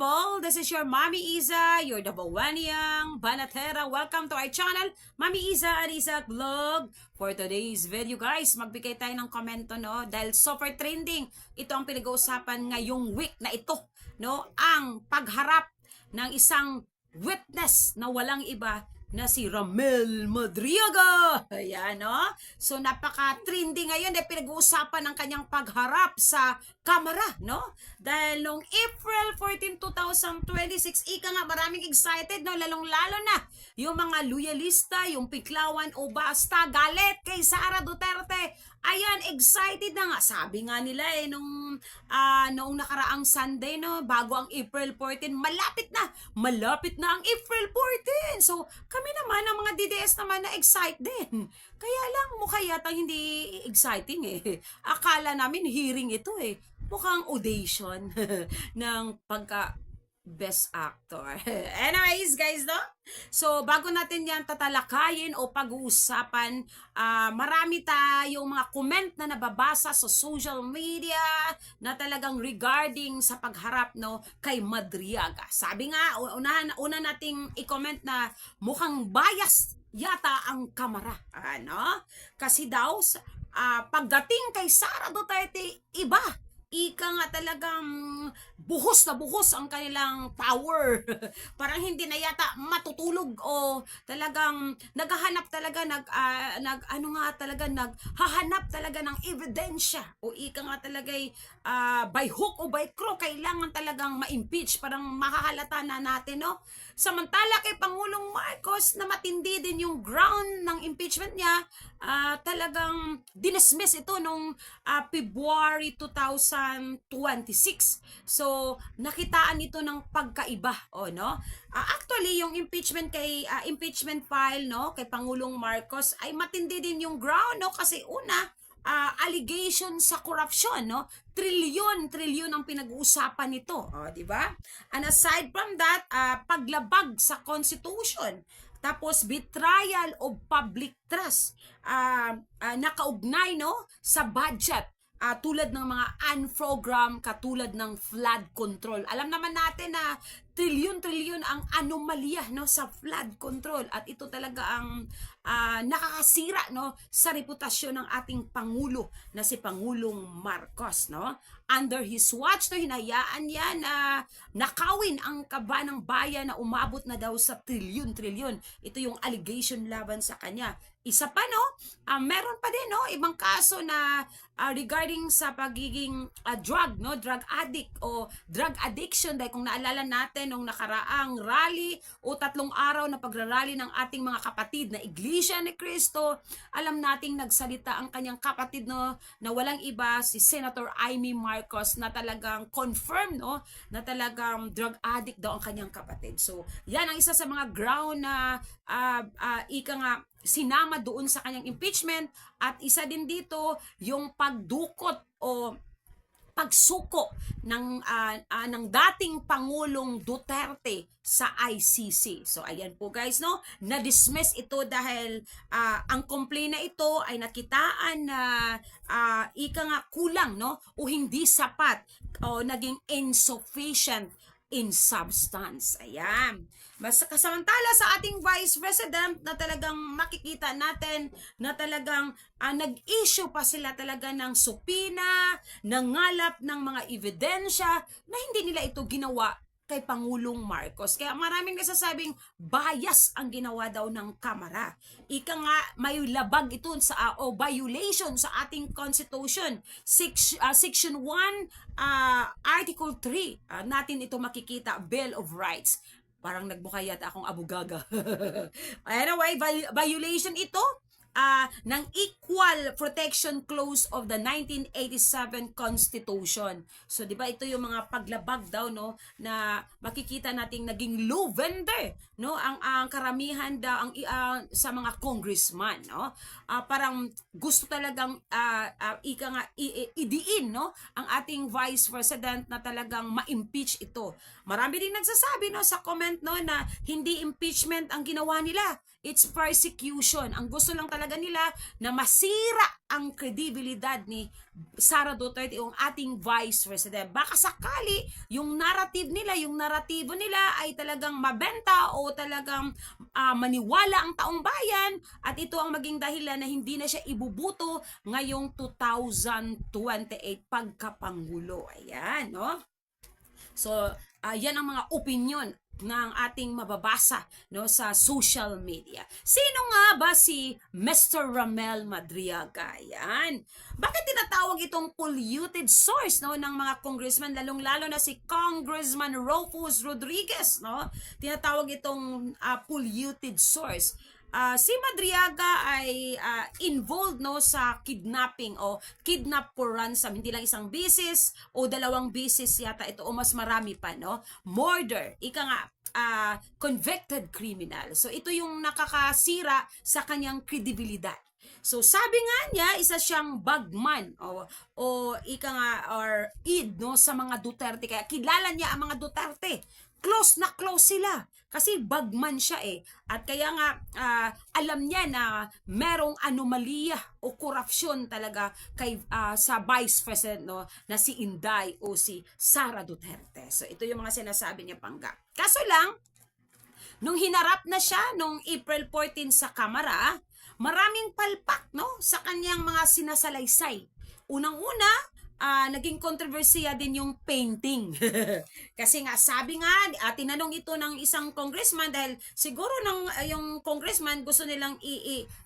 people, this is your Mommy Iza, your Dabawaniang Banatera. Welcome to our channel, Mommy Iza and Iza Vlog. For today's video guys, magbigay tayo ng komento no, dahil super trending. Ito ang pinag-uusapan ngayong week na ito, no, ang pagharap ng isang witness na walang iba na si Ramel Madriaga. Ayan, no? So, napaka-trending ngayon. Pinag-uusapan ng kanyang pagharap sa kamera, no? Dahil noong April 14, 2026, ika nga maraming excited, no? Lalong-lalo na yung mga loyalista, yung piklawan o basta galit kay Sara Duterte. Ayan, excited na nga. Sabi nga nila noong nakaraang Sunday, no, bago ang April 14, malapit na ang April 14. So, kami naman, ang mga DDS naman na excited din. Kaya lang, mukha yata hindi exciting eh. Akala namin hearing ito eh. Mukhang audition ng pagka Best Actor. Anyways, guys, no? So, bago natin yan tatalakayin o pag-uusapan, marami tayong mga comment na nababasa sa social media na talagang regarding sa pagharap, no, kay Madriaga. Sabi nga, una nating i-comment na mukhang bias yata ang kamera. Ano? Kasi daw, pagdating kay Sara Duterte, iba. Ika nga talagang buhos na buhos ang kanilang power. Parang hindi na yata matutulog o talagang naghahanap talaga naghahanap talaga ng ebidensya o ika nga talaga by hook o by crook kailangan talagang ma-impeach, parang makahalata na natin, no? Samantala kay Pangulong Marcos na matindi din yung ground ng impeachment niya, talagang dinismiss ito nung February 2026. So, nakitaan ito ng pagkaiba, no? Actually, yung impeachment file, no, kay Pangulong Marcos ay matindi din yung ground, no, kasi una, allegation sa corruption, no? Trilyon ang pinag-uusapan nito, di ba? And aside from that, paglabag sa Constitution, tapos betrayal of public trust, nakaugnay, no, sa budget, tulad ng mga unprogram, katulad ng flood control. Alam naman natin na trilyon ang anomalya, no, sa flood control, at ito talaga ang nakakasira, no, sa reputasyon ng ating Pangulo na si Pangulong Marcos, no. Under his watch, no, hinayaan niya na nakawin ang kaba ng bayan na umabot na daw sa trilyon. Ito yung allegation laban sa kanya. Isa pa, no, meron pa din, no, ibang kaso na regarding sa pagiging drug addict o drug addiction. Dahil kung naalala natin nung nakaraang rally o 3 araw na pagrarally ng ating mga kapatid na Iglesia ni Cristo, alam nating nagsalita ang kanyang kapatid, no, na walang iba si Senator Amy Marcos, na talagang confirm, no, na talagang drug addict daw ang kanyang kapatid. So, yan ang isa sa mga ground na ika nga sinama doon sa kanyang impeachment, at isa din dito yung pagdukot o pagsuko ng dating Pangulong Duterte sa ICC. So ayan po guys, no, na-dismiss ito dahil ang complaint na ito ay nakitaan na ika nga kulang, no, o hindi sapat o naging insufficient in substance. Ayan. Basta kasamantala sa ating Vice President na talagang makikita natin na talagang nag-issue pa sila talaga ng supina, nangalap ng mga ebidensya na hindi nila ito ginawa kay Pangulong Marcos. Kaya maraming nasasabing bias ang ginawa daw ng Kamara. Ika nga, may labag ito sa o violation sa ating Constitution. Section 1, Article 3, natin ito makikita, Bill of Rights. Parang nagbuka yata akong abugaga. Anyway, violation ito ng Equal Protection Clause of the 1987 Constitution. So, di ba ito yung mga paglabag daw, no, na makikita nating naging low vendor, no, ang karamihan daw sa mga congressman, no. Parang gusto talagang ika nga idiin, no, ang ating Vice President na talagang ma-impeach ito. Marami din nagsasabi, no, sa comment, no, na hindi impeachment ang ginawa nila. It's persecution. Ang gusto lang talaga talaga nila na masira ang kredibilidad ni Sara Duterte, yung ating Vice President. Baka sakali yung naratibo nila ay talagang mabenta o talagang maniwala ang taong bayan at ito ang maging dahilan na hindi na siya ibubuto ngayong 2028 pagkapangulo. Ayan, no? So, yan ang mga opinion ng ating mababasa no sa social media. Sino nga ba si Mr. Ramel Madriaga? Yan. Bakit tinatawag itong polluted source no ng mga congressman, lalong-lalo na si Congressman Rufus Rodriguez, no? Tinatawag itong polluted source. Si Madriaga ay involved no sa kidnapping o kidnap for ransom, hindi lang isang bisis o dalawang bisis yata ito o mas marami pa, no? Murder, ika nga, convicted criminal. So ito yung nakakasira sa kanyang kredibilidad. So sabi nga niya, isa siyang bagman o ika nga or id no sa mga Duterte, kaya kilala niya ang mga Duterte. Close na close sila kasi bagman siya at kaya nga alam niya na merong anomalya o korupsyon talaga kay sa Vice President no na si Inday o si Sara Duterte. So ito yung mga sinasabi niya, Pangga. Kaso lang nung hinarap na siya nung April 14 sa Kamara, maraming palpak no sa kanyang mga sinasalaysay. Unang-una, naging kontrobersiya din yung painting. Kasi nga, sabi nga, tinanong ito ng isang congressman dahil siguro yung congressman gusto nilang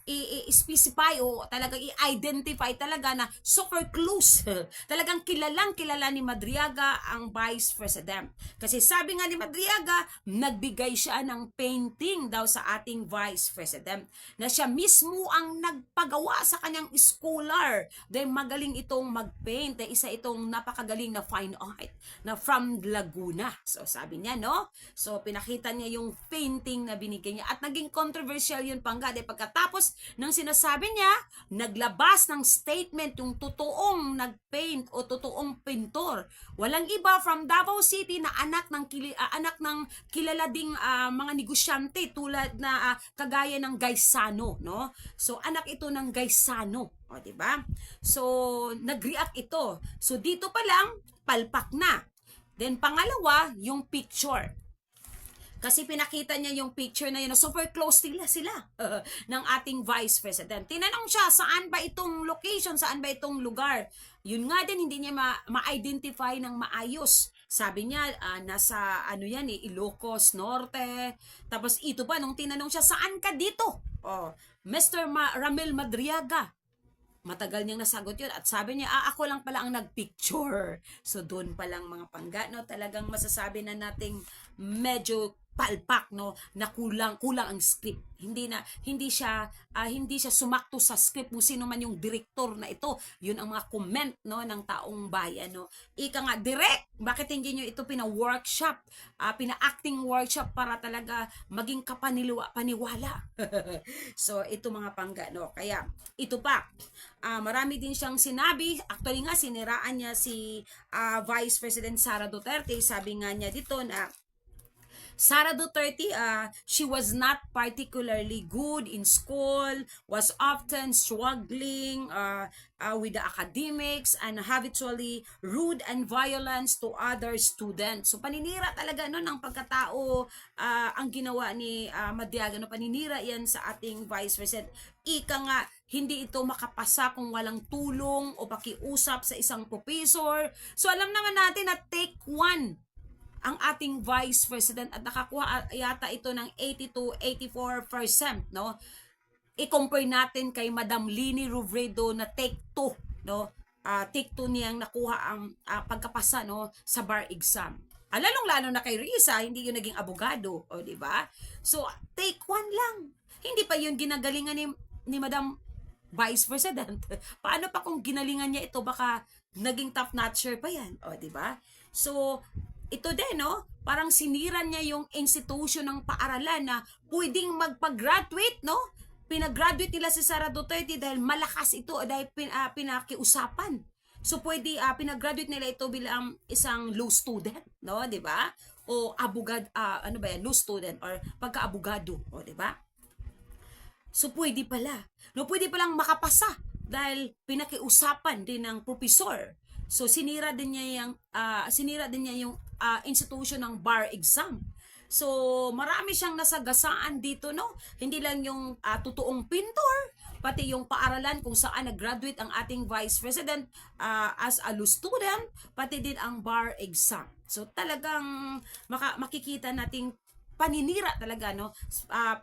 i-specify o talagang i-identify talaga na super close. Talagang kilala ni Madriaga ang Vice President. Kasi sabi nga ni Madriaga, nagbigay siya ng painting daw sa ating Vice President na siya mismo ang nagpagawa sa kanyang scholar dahil magaling itong mag-paint. Isa itong napakagaling na fine art na from Laguna. So sabi niya, no? So pinakita niya yung painting na binigay niya at naging controversial yun, Pangga. Dahil pagkatapos ng sinasabi niya, naglabas ng statement yung totoong nagpaint o totoong pintor. Walang iba from Davao City na anak ng kilala ding mga negosyante tulad na kagaya ng Gaisano, no? So anak ito ng Gaisano. O, diba? So, nag-react ito. So, dito pa lang, palpak na. Then, pangalawa, yung picture. Kasi pinakita niya yung picture na yun, na super close sila ng ating Vice President. Tinanong siya, saan ba itong location, saan ba itong lugar? Yun nga din, hindi niya ma-identify ng maayos. Sabi niya, nasa Ilocos Norte. Tapos ito pa, nung tinanong siya, saan ka dito? Mr. Ramel Madriaga. Matagal niyang nasagot yun at sabi niya, ako lang pala ang nagpicture. So doon pa lang mga Pangga, no, talagang masasabi na nating medyo palpak, no, na kulang ang script. Hindi siya sumakto sa script kung sino man yung director na ito. Yun ang mga comment no ng taong bayan, no. Ika nga, direct, bakit hindi niyo ito pina-workshop, pina-acting workshop para talaga maging paniwala. So ito mga Pangga, no. Kaya ito pa, marami din siyang sinabi. Actually nga, siniraan niya si Vice President Sara Duterte. Sabi nga niya dito na Sara Duterte, she was not particularly good in school, was often struggling with the academics and habitually rude and violent to other students. So paninira talaga no ng pagkatao ang ginawa ni Madriaga, no, paninira yan sa ating Vice President. Ika nga, hindi ito makapasa kung walang tulong o pakiusap sa isang professor. So alam naman natin na take one ang ating Vice President at nakakuha yata ito ng 82-84%, no? I-compare natin kay Madam Lini Robredo na take 2, no? Take 2 niyang nakuha ang pagkapasa, no, sa bar exam. Lalong-lalo na kay Risa, hindi yun naging abogado, o di ba? So take 1 lang. Hindi pa yun ginagalingan ni Madam Vice President. Paano pa kung ginalingan niya ito, baka naging top-notcher pa yan, o di ba? So ito din, no? Parang siniran niya yung institution ng paaralan na pwedeng magpag-graduate, no? Pinag-graduate nila si Sara Duterte dahil malakas ito, dahil pinakiusapan. So pwede pinag-graduate nila ito bilang isang law student, no? 'Di ba? O abogado, law student or pagka-abogado, o 'di ba? So pwede pala. No, pwede palang makapasa dahil pinakiusapan din ng professor. So sinira din niya yung institution ng bar exam. So marami siyang nasagasaan dito, no? Hindi lang yung totoong pintor, pati yung paaralan kung saan nag-graduate ang ating Vice President as a law student, pati din ang bar exam. So talagang makikita nating paninira talaga, no?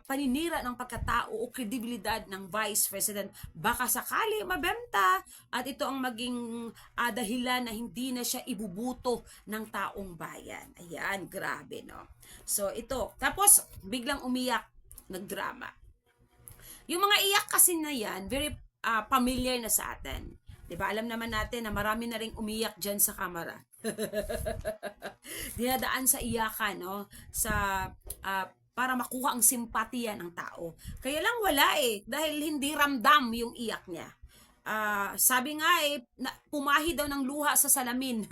Paninira ng pagkatao o kredibilidad ng Vice President. Baka sakali mabenta at ito ang maging dahilan na hindi na siya ibubuto ng taong bayan. Ayan, grabe, no? So ito, tapos biglang umiyak, nagdrama. Yung mga iyak kasi na yan, very familiar na sa atin. 'Di ba? Alam naman natin na marami na ring umiyak diyan sa kamera. Dinadaan sa iyakan, no? Sa para makuha ang simpatiya ng tao. Kaya lang wala dahil hindi ramdam yung iyak niya. Sabi nga pumahi daw ng luha sa salamin.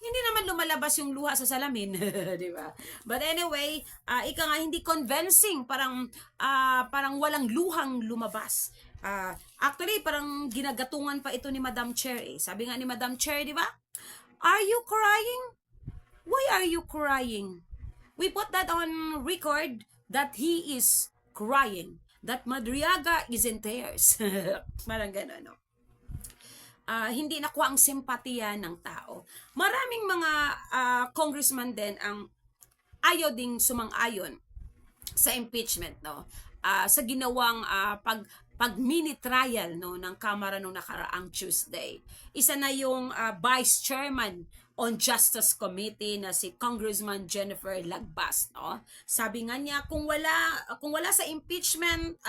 Hindi naman lumalabas yung luha sa salamin, 'di ba? But anyway, ika nga hindi convincing, parang walang luhang lumabas. Actually, parang ginagatungan pa ito ni Madam Chair. Sabi nga ni Madam Chair, 'di ba? Are you crying? Why are you crying? We put that on record that he is crying. That Madriaga is in tears. Parang gano'n, no? Hindi nakuha ang simpatiya ng tao. Maraming mga congressman din ang ayaw ding sumang-ayon sa impeachment, no? Sa ginawang pag mini trial, no, ng Kamara nung nakaraang Tuesday. Isa na yung Vice Chairman on Justice Committee na si Congressman Jennifer Lagbas, no? Sabi nga niya kung wala sa impeachment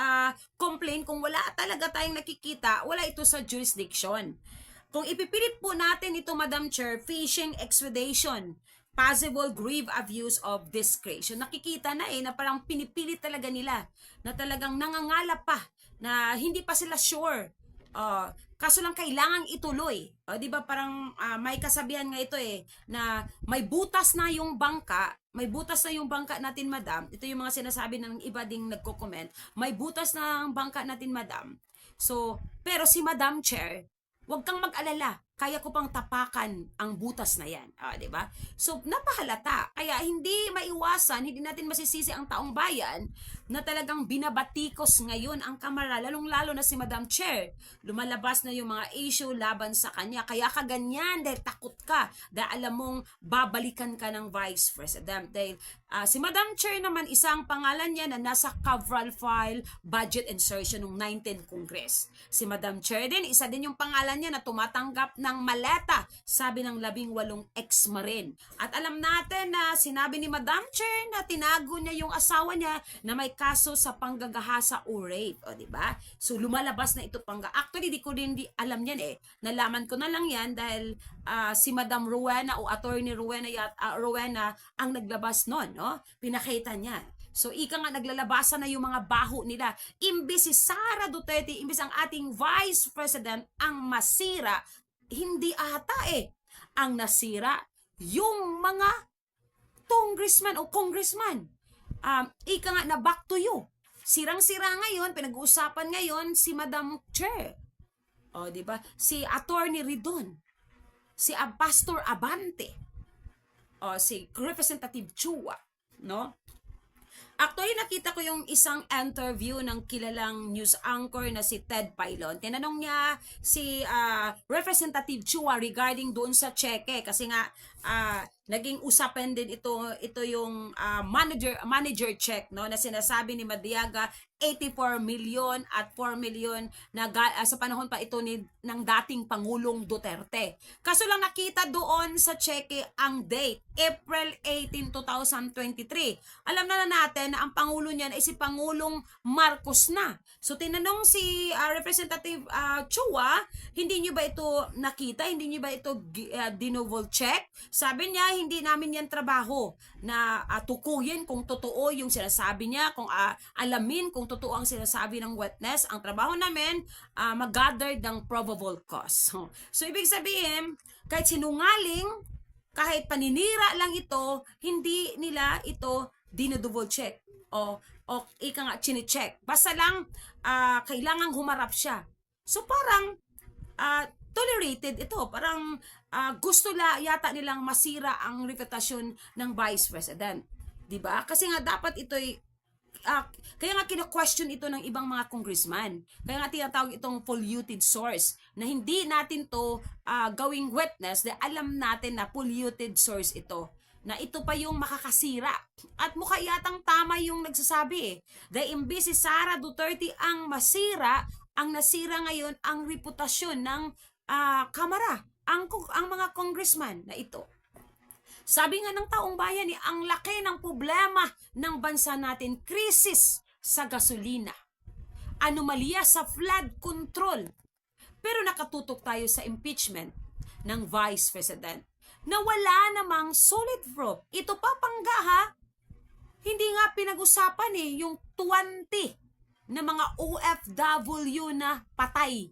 complaint, kung wala talaga tayong nakikita, wala ito sa jurisdiction. Kung ipipilit po natin ito, Madam Chair, fishing expedition, possible grave abuse of discretion. Nakikita na na parang pinipilit talaga nila, na talagang nangangalap pa, na hindi pa sila sure. Kaso lang kailangang ituloy. Di ba parang may kasabihan nga ito na may butas na yung bangka, natin, Madam. Ito yung mga sinasabi ng iba ding nagko-comment. May butas na ang bangka natin, Madam. So, pero si Madam Chair, huwag kang mag-alala, kaya ko pang tapakan ang butas na yan. Di ba? So, napahalata. Kaya hindi maiwasan, hindi natin masisisi ang taong bayan na talagang binabatikos ngayon ang Kamara, lalong-lalo na si Madam Chair. Lumalabas na yung mga issue laban sa kanya. Kaya ka ganyan dahil takot ka, dahil alam mong babalikan ka ng Vice President. Dahil si Madam Chair naman, isang pangalan niya na nasa coverall file, budget insertion ng 19th Congress. Si Madam Chair din, isa din yung pangalan niya na tumatanggap ng maleta, sabi ng 18 ex-marine. At alam natin na sinabi ni Madam Chair na tinago niya yung asawa niya na may kaso sa panggagahasa o rape. O, diba? So, lumalabas na ito Actually, di ko din alam yan Nalaman ko na lang yan dahil si Madam Rowena o Attorney Rowena ang naglabas nun, no? Pinakita niya. So, ika nga naglalabasan na yung mga baho nila. Imbis si Sara Duterte, imbis ang ating Vice President ang masira, hindi ata ang nasira yung mga congressman. Ika nga na back to you. Sirang-sira ngayon, pinag-uusapan ngayon si Madam Chair. Di ba? Si Attorney Ridon, si Pastor Abante, si Representative Chua, no? Actually, nakita ko yung isang interview ng kilalang news anchor na si Ted Pailon. Tinanong niya si Representative Chua regarding doon sa cheque. Kasi nga, naging usapan din ito yung manager check, no, na sinasabi ni Madiaga 84 million at 4 million na sa panahon pa ito ng dating Pangulong Duterte. Kaso lang nakita doon sa cheque ang date, April 18, 2023. Alam na natin na ang Pangulo niyan ay si Pangulong Marcos na. So tinanong si Representative Chua, hindi niyo ba ito nakita? Hindi niyo ba ito dinoble check? Sabi niya, hindi namin yan trabaho na tukuyin kung totoo yung sinasabi niya, kung alamin kung totoo ang sinasabi ng witness. Ang trabaho namin, mag-gather ng probable cause. So, ibig sabihin, kahit sinungaling, kahit paninira lang ito, hindi nila ito dinodouble check. o ika nga chine-check. Basta lang kailangang humarap siya. So parang tolerated ito. Parang gusto yata nilang masira ang reputasyon ng Vice President. 'Di ba? Kasi nga dapat ito'y kaya nga kino-question ito ng ibang mga congressman. Kaya nga tinatawag itong polluted source na hindi natin to gawing witness dahil alam natin na polluted source ito. Na ito pa yung makakasira. At mukha yatang tama yung nagsasabi eh. Dahil imbis si Sara Duterte ang masira, ang nasira ngayon ang reputasyon ng Kamara, ang mga congressman na ito. Sabi nga ng taong bayan, ang laki ng problema ng bansa natin, krisis sa gasolina, anomalya sa flood control. Pero nakatutok tayo sa impeachment ng Vice President na wala namang solid proof. Ito pa panggaha, hindi nga pinag-usapan yung 20 na mga OFW na patay,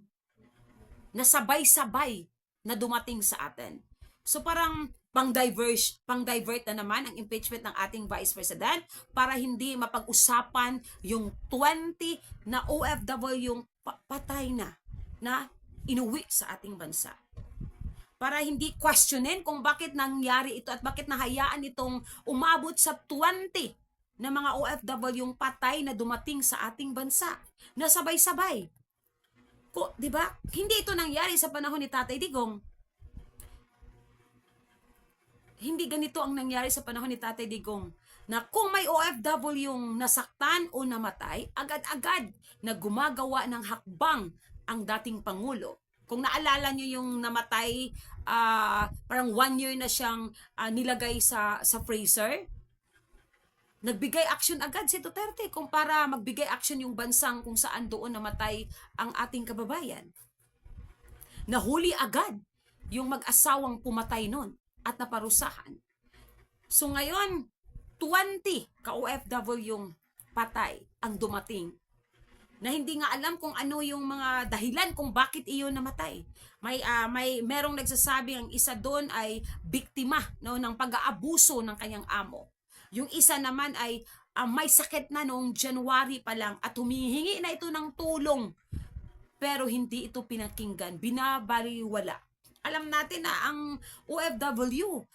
na sabay-sabay na dumating sa atin. So parang pang-divert na naman ang impeachment ng ating Vice President para hindi mapag-usapan yung 20 na OFW yung patay na inuwi sa ating bansa. Para hindi questionin kung bakit nangyari ito at bakit nahayaan itong umabot sa 20 na mga OFW yung patay na dumating sa ating bansa na sabay-sabay. 'Di ba? Hindi ito nangyari sa panahon ni Tatay Digong. Hindi ganito ang nangyari sa panahon ni Tatay Digong. Na kung may OFW yung nasaktan o namatay, agad-agad na gumagawa ng hakbang ang dating Pangulo. Kung naalala nyo yung namatay, parang 1 year na siyang nilagay sa freezer, nagbigay action agad si Duterte kung para magbigay action yung bansang kung saan doon namatay ang ating kababayan. Nahuli agad yung mag-asawang pumatay nun at naparusahan. So ngayon, 20 ka-OFW yung patay ang dumating na hindi nga alam kung ano yung mga dahilan kung bakit iyon namatay. Merong nagsasabi ang isa doon ay biktima ng pag-aabuso ng kanyang amo. Yung isa naman ay may sakit na noong January pa lang at humihingi na ito ng tulong. Pero hindi ito pinakinggan, binabaliwala. Alam natin na ang OFW,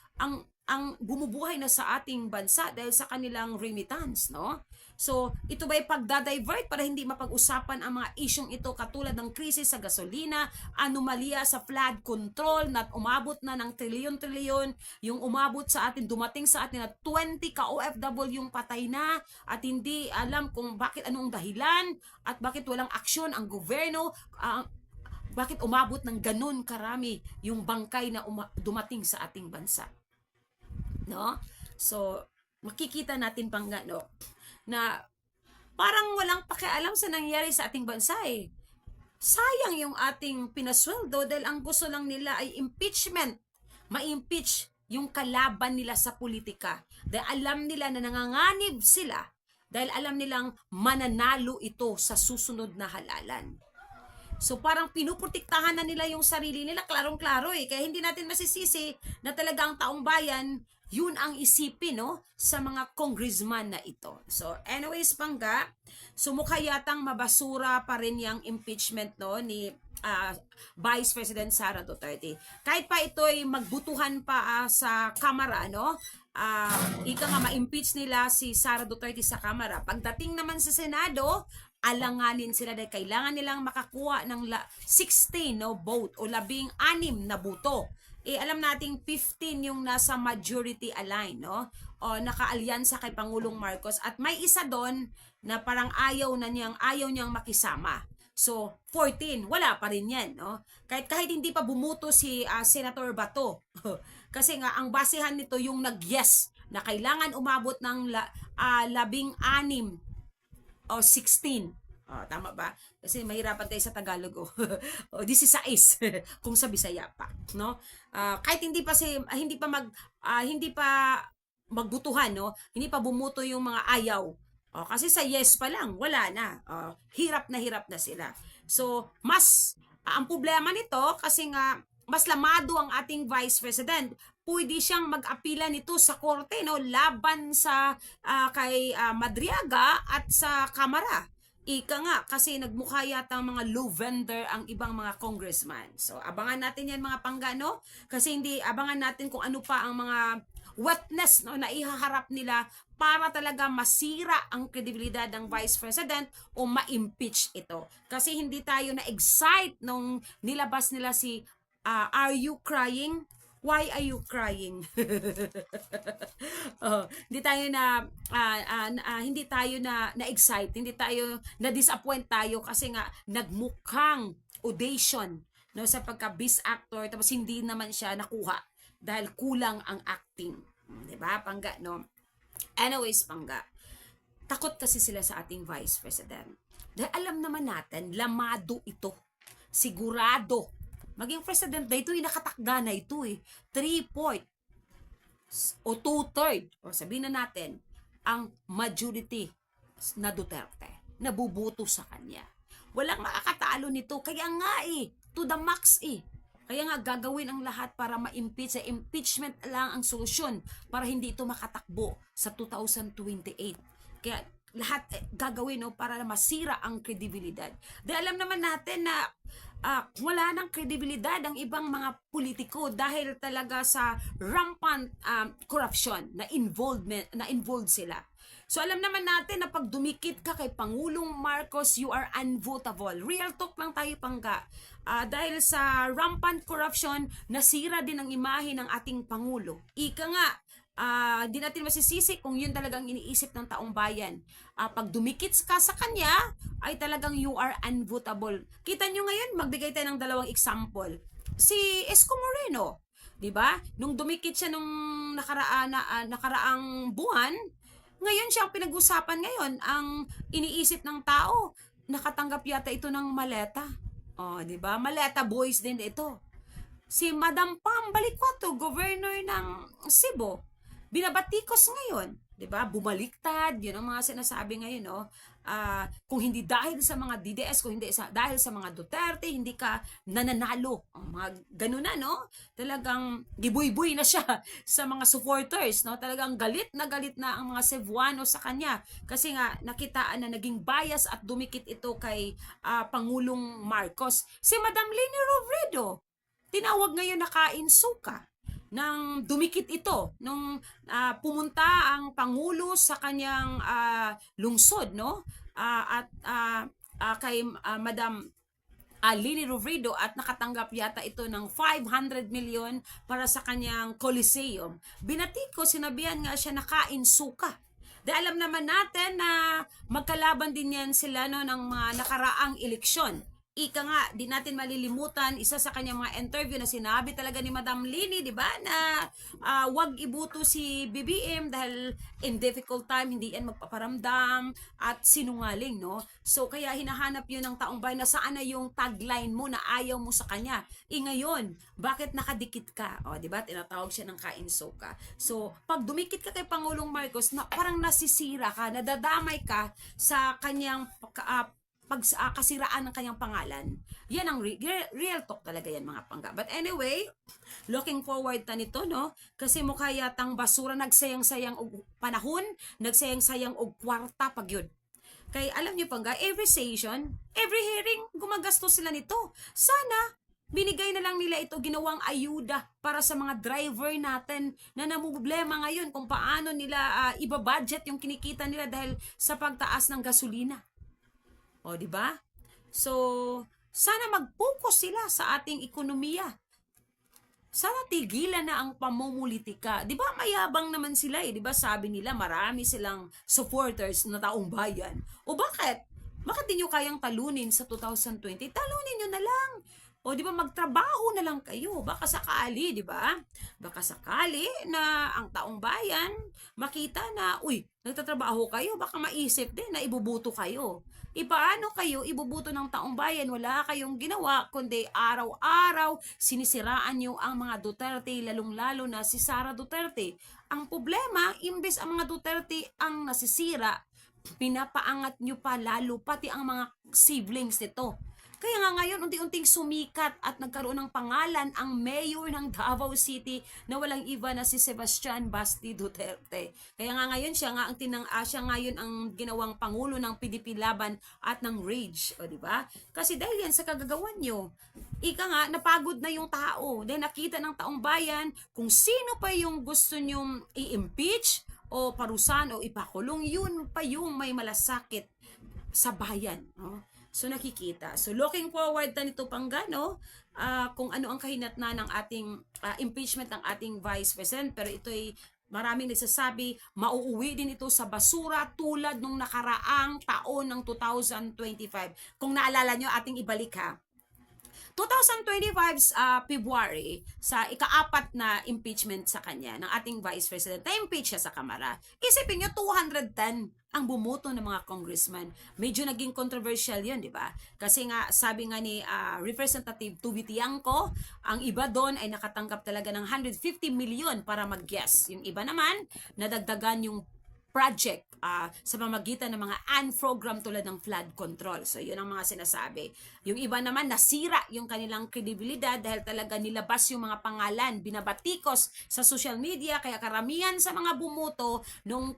ang bumubuhay na sa ating bansa dahil sa kanilang remittance, no? So, ito ba'y pagdadivert para hindi mapag-usapan ang mga isyong ito katulad ng krisis sa gasolina, anomalya sa flood control na umabot na ng trilyon-trilyon, yung umabot sa atin, dumating sa atin na 20 ka-OFW yung patay na at hindi alam kung bakit, anong dahilan at bakit walang aksyon ang gobyerno, bakit umabot ng ganun karami yung bangkay na dumating sa ating bansa. No? So, makikita natin pang no, na parang walang pakialam sa nangyari sa ating bansa eh. Sayang yung ating pinasweldo dahil ang gusto lang nila ay impeachment. Ma-impeach yung kalaban nila sa politika. Dahil alam nila na nanganganib sila dahil alam nilang mananalo ito sa susunod na halalan. So parang pinuprotektahan na nila yung sarili nila, klarong-klaro eh. Kaya hindi natin masisisi na talaga ang taong bayan, yun ang isipin sa mga congressman na ito. So anyways, Pangga, so mukha yatang mabasura pa rin yung impeachment ni Vice President Sara Duterte. Kahit pa ito'y magbutuhan pa sa Kamara, ika nga ma-impeach nila si Sara Duterte sa Kamara. Pagdating naman sa Senado, alanganin sila dahil kailangan nilang makakuha ng 16 vote o 16 na boto. Alam nating 15 yung nasa majority align, o nakaalyansa kay Pangulong Marcos at may isa doon na parang ayaw niyang makisama. So 14, wala pa rin yan, kahit hindi pa bumuto si Senator Bato. Kasi nga ang basehan nito yung nag-yes na kailangan umabot ng 16 o 16. Tama ba? Kasi mahirapan tayo sa Tagalog o 16 kung sa Bisaya pa, no? Kahit hindi pa magbutuhan, hindi pa bumuto yung mga ayaw. Kasi sa yes pa lang, wala na. Hirap na sila. So, ang problema nito kasi nga mas lamado ang ating Vice President, pwede siyang mag-apila nito sa korte, no, laban sa kay Madriaga at sa Kamara. Ika nga, kasi nagmukha yata mga low vendor ang ibang mga congressman. So, abangan natin yan mga pangga, no? Kasi hindi, abangan natin kung ano pa ang mga wetness, no, na ihaharap nila para talaga masira ang kredibilidad ng Vice President o ma-impeach ito. Kasi hindi tayo na-excite nung nilabas nila si Are You Crying? Why are you crying? Hindi tayo hindi tayo na-excite, hindi tayo na-disappoint tayo kasi nga nagmukhang audition, no, sa pagka-best actor, tapos hindi naman siya nakuha dahil kulang ang acting. 'Di ba, Pangga, no? Anyways, Pangga, takot kasi sila sa ating Vice President. Dahil alam naman natin, lamado ito. Sigurado. Maging president na ito, nakatakda na ito eh. 3/4 o 2/3, o sabihin na natin, ang majority na Duterte, nabubuto sa kanya. Walang makakatalo nito, kaya nga to the max Kaya nga gagawin ang lahat para ma-impeach. Impeachment lang ang solusyon para hindi ito makatakbo sa 2028. Kaya lahat gagawin, no, para masira ang kredibilidad. Dahil alam naman natin na wala ng kredibilidad ang ibang mga politiko dahil talaga sa rampant corruption na involved sila. So alam naman natin na pag dumikit ka kay Pangulong Marcos, you are unvotable. Real talk lang tayo, Pangga. Dahil sa rampant corruption, nasira din ang imahe ng ating Pangulo. Ika nga, di natin masisisi kung yun talagang iniisip ng taong bayan. Pag dumikit ka sa kanya, ay talagang you are unvotable. Kita nyo ngayon, magbigay tayo ng dalawang example. Si Isko Moreno, di ba? Nung dumikit siya nung nakaraang buwan, ngayon siya ang pinag-usapan ngayon. Ang iniisip ng tao, nakatanggap yata ito ng maleta. Di ba? Maleta boys din ito. Si Madam Pam Balikwato, governor ng Cebu, binabatikos ngayon, 'di ba? Bumaliktad, 'yun ang mga sinasabi ngayon, no? Kung hindi dahil sa mga DDS, kung hindi dahil sa mga Duterte, hindi ka nananalo. Mga ganun na, no? Talagang gibuy-buy na siya sa mga supporters, no? Talagang galit na ang mga Cebuano sa kanya kasi nga nakitaan na naging bias at dumikit ito kay Pangulong Marcos. Si Madam Leni Robredo, tinawag ngayon na kainsuka nang dumikit ito nung pumunta ang Pangulo sa kanyang lungsod, no? Kay Madam Leni Robredo at nakatanggap yata ito ng 500 million para sa kanyang Coliseum. Binatiko, sinabihan nga siya na kainsuka. Dahil alam naman natin na magkalaban din yan sila, no, ng mga nakaraang eleksyon. Ika nga, di natin malilimutan, isa sa kanyang mga interview na sinabi talaga ni Madam Leni, di ba, na wag ibuto si BBM dahil in difficult time, hindi yan magpaparamdam at sinungaling, no? So, kaya hinahanap yun ng taong bayan na saan na yung tagline mo na ayaw mo sa kanya. Ngayon, bakit nakadikit ka? Di ba, tinatawag siya ng kainsuka. So, pag dumikit ka kay Pangulong Marcos, parang nasisira ka, nadadamay ka sa kanyang kasiraan ng kanyang pangalan. Yan ang real talk talaga yan, mga Pangga. But anyway, looking forward ta nito, no? Kasi mukha yatang basura, nagsayang-sayang og panahon, nagsayang-sayang og kwarta pag yun. Kaya alam niyo, Pangga, every session, every hearing, gumagastos sila nito. Sana binigay na lang nila ito, ginawang ayuda para sa mga driver natin na namumblema ngayon kung paano nila ibabudget yung kinikita nila dahil sa pagtaas ng gasolina. Di ba? So, sana mag-focus sila sa ating ekonomiya. Sana tigilan na ang pamumulitika. Di ba mayabang naman sila di ba? Sabi nila marami silang supporters na taong bayan. O bakit? Bakit di nyo kayang talunin sa 2020? Talunin nyo na lang. Di ba magtrabaho na lang kayo? Baka sakali, di ba? Baka sakali na ang taong bayan makita na, nagtatrabaho kayo, baka maisip din na ibubuto kayo. Paano kayo ibubuto ng taong bayan? Wala kayong ginawa, kundi araw-araw sinisiraan nyo ang mga Duterte, lalong-lalo na si Sara Duterte. Ang problema, imbes ang mga Duterte ang nasisira, pinapaangat nyo pa lalo, pati ang mga siblings nito. Kaya nga ngayon, unti-unting sumikat at nagkaroon ng pangalan ang mayor ng Davao City na walang iba na si Sebastian Basti Duterte. Kaya nga ngayon, siya ngayon ang ginawang pangulo ng PDP Laban at ng Rage. O, di ba? Kasi dahil yan sa kagagawan nyo, ika nga, napagod na yung tao. Dahil nakita ng taong bayan kung sino pa yung gusto nyong i-impeach o parusahan o ipakulong, yun pa yung may malasakit sa bayan. No? So nakikita. So looking forward na nito pangga, no? Kung ano ang kahinatnan ng ating impeachment ng ating Vice President. Pero ito'y maraming nagsasabi, mauuwi din ito sa basura tulad nung nakaraang taon ng 2025. Kung naalala nyo, ating ibalik ha. 2025's February, sa ika-4 na impeachment sa kanya ng ating Vice President, na-impeach siya sa Kamara. Isipin nyo, 210 ang bumoto ng mga congressman. Medyo naging controversial yun, di ba? Kasi nga, sabi nga ni Representative Tubi Tiangco, ang iba doon ay nakatanggap talaga ng 150 million para mag-guess. Yung iba naman, nadagdagan yung project sa pamamagitan ng mga program tulad ng flood control. So, yun ang mga sinasabi. Yung iba naman, nasira yung kanilang kredibilidad dahil talaga nilabas yung mga pangalan, binabatikos sa social media, kaya karamihan sa mga bumuto nung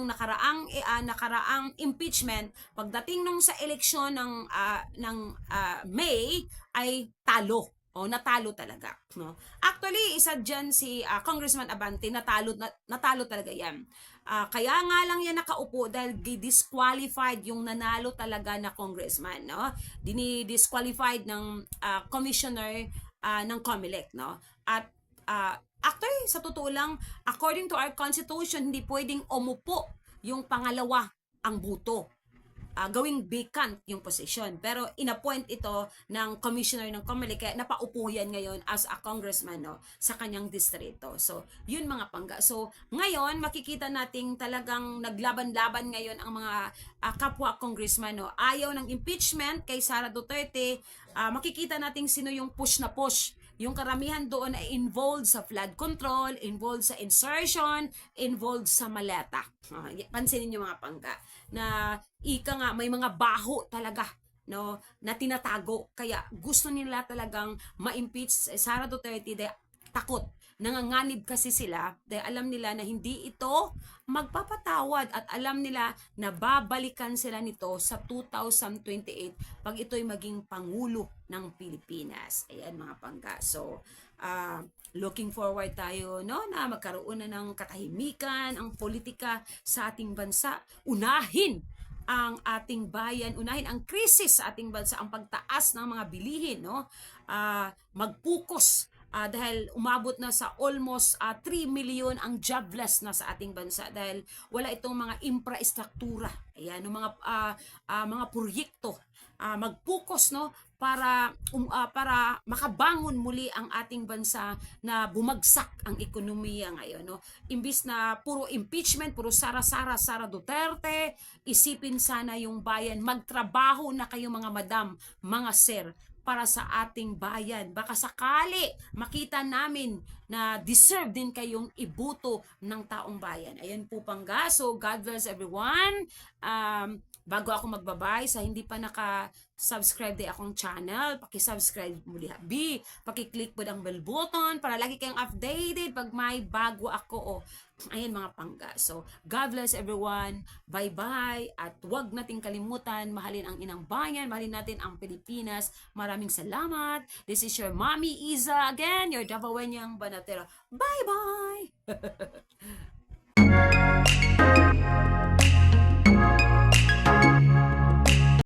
nakaraang impeachment, pagdating nung sa eleksyon ng May, ay talo. O, natalo talaga. No? Actually, isa dyan si Congressman Abante, natalo talaga yan. Kaya nga lang yan nakaupo dahil disqualified yung nanalo talaga na congressman. No? Disqualified ng commissioner ng COMELEC. No? At actually, sa totoo lang, according to our constitution, hindi pwedeng umupo yung pangalawa ang buto. Gawing vacant yung position. Pero inappoint ito ng commissioner ng COMELEC, kaya napaupo yan ngayon as a congressman, no, sa kanyang distrito. So, yun mga pangga. So, ngayon, makikita nating talagang naglaban-laban ngayon ang mga kapwa congressman. No. Ayaw ng impeachment kay Sara Duterte. Makikita nating sino yung push na push. Yung karamihan doon ay involved sa flood control, involved sa insertion, involved sa maleta. Pansinin nyo mga pangga na ika nga may mga baho talaga, no, na tinatago. Kaya gusto nila talagang ma-impeach Sara Duterte dahil takot. Nanganganib kasi sila dahil alam nila na hindi ito magpapatawad at alam nila na babalikan sila nito sa 2028 pag ito'y maging Pangulo ng Pilipinas. Ayan mga pangga. So, looking forward tayo, no, na magkaroon na ng katahimikan ang politika sa ating bansa. Unahin ang ating bayan, unahin ang krisis sa ating bansa, ang pagtaas ng mga bilihin, no? Magpukus dahil umabot na sa almost 3 million ang jobless na sa ating bansa dahil wala itong mga infrastruktura. Ayan, mga proyekto. Magpukus, no, para makabangon muli ang ating bansa na bumagsak ang ekonomiya ngayon, no. Imbis na puro impeachment, puro Sara Duterte, isipin sana yung bayan, magtrabaho na kayo mga madam, mga sir, para sa ating bayan. Baka sakali makita namin na deserve din kayong ibuto ng taong bayan. Ayan po pangga. So, God bless everyone. Bago ako magbabay, sa hindi pa naka-subscribe din akong channel, paki-subscribe muli habi, paki-click po ang bell button para lagi kayong updated pag may bago ako. Ayan mga pangga. So, God bless everyone. Bye-bye. At huwag nating kalimutan, mahalin ang inang bayan, mahalin natin ang Pilipinas. Maraming salamat. This is your Mommy Iza again, your Davaoenyang Banatero. Bye-bye!